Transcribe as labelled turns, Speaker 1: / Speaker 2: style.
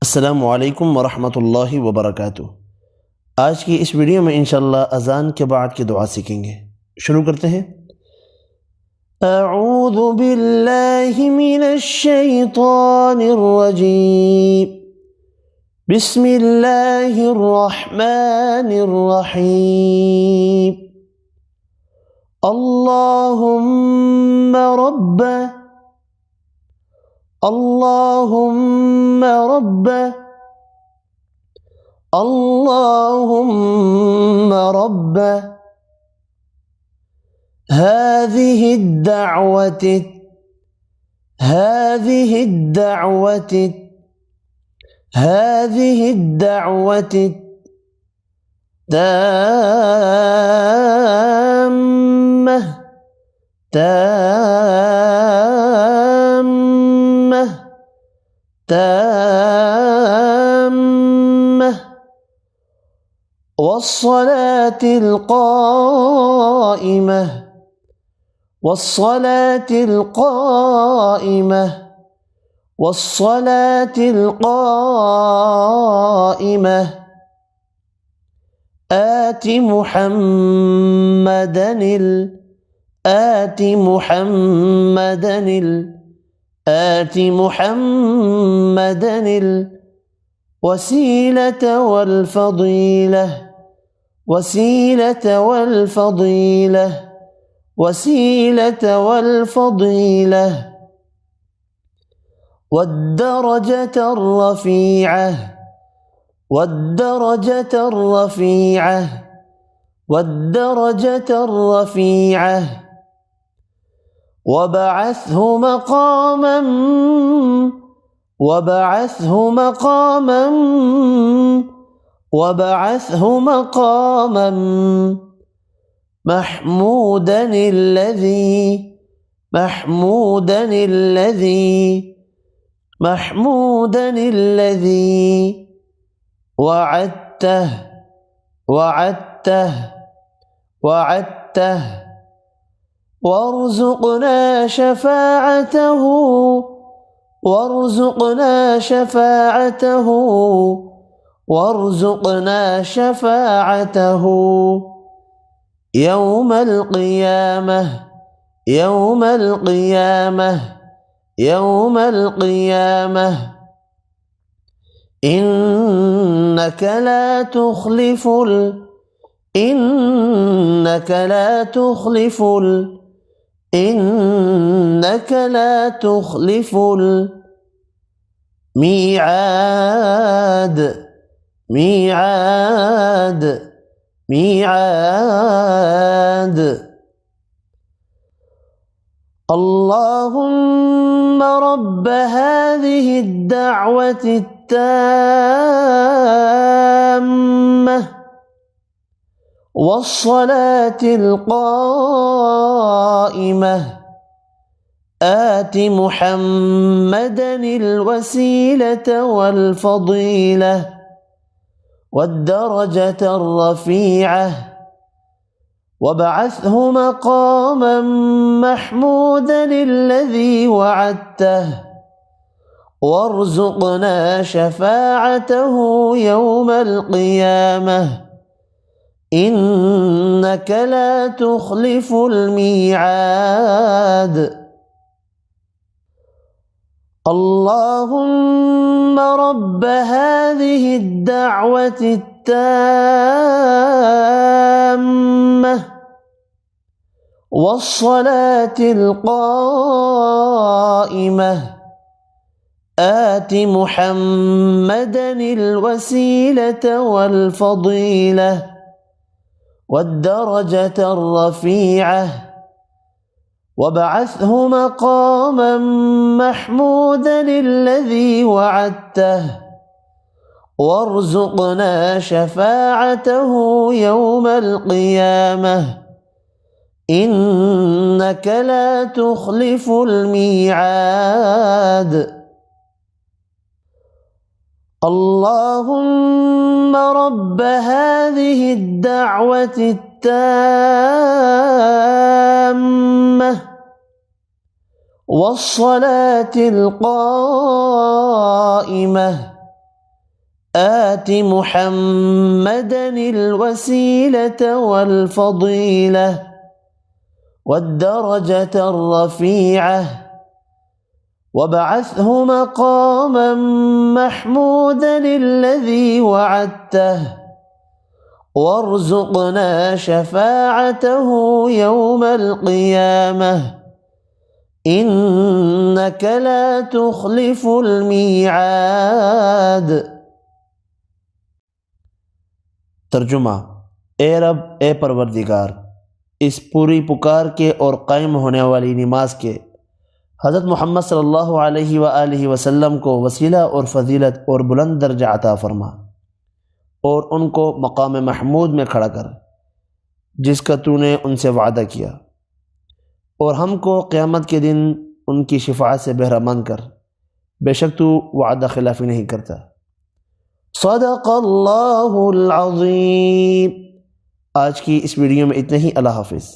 Speaker 1: अस्सलामु अलैकुम वरहमतुल्लाहि वबरकातुह। आज की इस वीडियो में इंशाअल्लाह अज़ान के बाद की दुआ सीखेंगे। शुरू करते हैं। अऊज़ु बिल्लाहि मिनश शैतानिर रजीम। बिस्मिल्लाहिर रहमानिर रहीम। अल्लाहुम्मा रब्ब هذه الدعوة التامة والصلاة القائمة آت محمدا الوسيلة والفضيلة والدرجة الرفيعة وابعثه مقاما محمودا الذي وعدته وارزقنا شفاعته يوم القيامة إنك لا تخلف الميعاد. اللهم رب هذه الدعوة التامة والصلاة القائمة آت محمدا الوسيلة والفضيلة والدرجة الرفيعة وابعثه مقاما محمودا الذي وعدته وارزقنا شفاعته يوم القيامة إنك لا تخلف الميعاد. اللهم رب هذه الدعوة التامة والصلاة القائمة آت محمدا الوسيلة والفضيلة والدرجة الرفيعة وابعثه مقاما محمودا الذي وعدته وارزقنا شفاعته يوم القيامة إنك لا تخلف الميعاد. اللهم رب هذه الدعوة التامة والصلاة القائمة आति मुहम्मदनिल वसीलत वल फदीलह वद्दरजतर रफ़ीअह वबअथहु मक़ामन महमूदनिल्लज़ी वअदतह वर्ज़ुक़ना शफ़ाअतहु यौमल क़ियामह इन्नका ला तुख़लिफ़ुल मीआद। तर्जुमा, ए रब, ए परवरदिगार, इस पूरी पुकार के और कायम होने वाली नमाज के हज़रत मोहम्मद सल्लल्लाहु अलैहि वसल्लम को वसीला और फ़जीलत और बुलंद दर्जा अता फरमा और उनको मकाम महमूद में खड़ा कर जिसका तूने उनसे वादा किया, और हमको क़यामत के दिन उनकी शिफ़ाअत से बहरामंद कर, बेशक तू वादा खिलाफ़ी नहीं करता। सदक़ल्लाहुल अज़ीम। आज की इस वीडियो में इतना ही। अल्लाह हाफ़िज़।